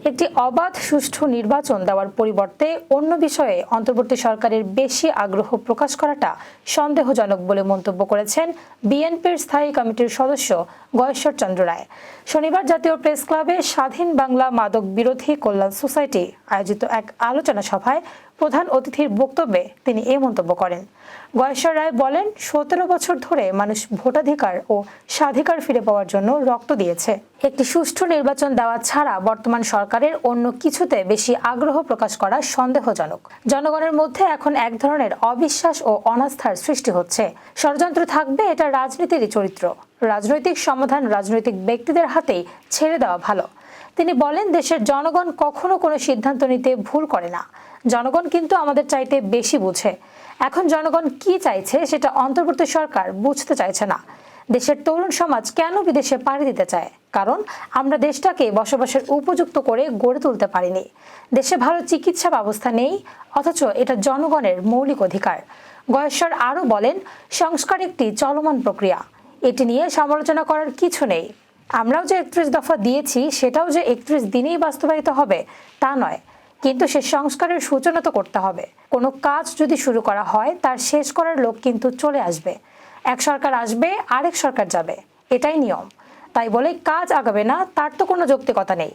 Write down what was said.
একটি অবাধ সুষ্ঠু নির্বাচন দেওয়ার পরিবর্তে অন্য বিষয়ে অন্তর্বর্তী সরকারের বেশি আগ্রহ প্রকাশ করাটা সন্দেহজনক বলে মন্তব্য করেছেন বিএনপির স্থায়ী কমিটির সদস্য গয়েশ্বর চন্দ্র রায়। শনিবার জাতীয় প্রেস ক্লাবে স্বাধীন বাংলা মাদক বিরোধী কল্যাণ সোসাইটি আয়োজিত এক আলোচনা সভায় প্রধান অতিথির বক্তব্যে তিনি এই মন্তব্য করেন। গয়েশ্বর রায় বলেন, 17 বছর ধরে মানুষ ভোটাধিকার ও স্বাধিকার ফিরে পাওয়ার জন্য রক্ত দিয়েছে। একটি সুষ্ঠু নির্বাচন দেওয়া ছাড়া বর্তমান সরকারের অন্য কিছুতে বেশি আগ্রহ প্রকাশ করা সন্দেহজনক। জনগণের মধ্যে এখন এক ধরনের অবিশ্বাস ও অনাস্থার সৃষ্টি হচ্ছে। ষড়যন্ত্র থাকবে, এটা রাজনীতিরই চরিত্র। রাজনৈতিক সমাধান রাজনৈতিক ব্যক্তিদের হাতেই ছেড়ে দেওয়া ভালো। তিনি বলেন, দেশের জনগণ কখনো কোনো সিদ্ধান্ত নিতে ভুল করে না। জনগণ কিন্তু আমাদের চাইতে বেশি বুঝে। এখন জনগণ কি চাইছে সেটা অন্তর্বর্তী সরকার বুঝতে চাইছে না। দেশের তরুণ সমাজ কেন বিদেশে পাড়ি দিতে চায়? কারণ আমরা দেশটাকে বসবাসের উপযুক্ত করে গড়ে তুলতে পারিনি। দেশে ভালো চিকিৎসা ব্যবস্থা নেই, অথচ এটা জনগণের মৌলিক অধিকার। গয়েশ্বর আরও বলেন, সংস্কার একটি চলমান প্রক্রিয়া, এটি নিয়ে সমালোচনা করার কিছু নেই। আমরাও যে 31 দফা দিয়েছি সেটাও যে 31 দিনেই বাস্তবায়িত হবে তা নয়, কিন্তু সে সংস্কারের সূচনা তো করতে হবে। কোনো কাজ যদি শুরু করা হয় তার শেষ করার লোক কিন্তু চলে আসবে। এক সরকার আসবে, আরেক সরকার যাবে, এটাই নিয়ম। তাই বলে কাজ আগাবে না, তার তো কোনো যৌক্তিকতা নেই।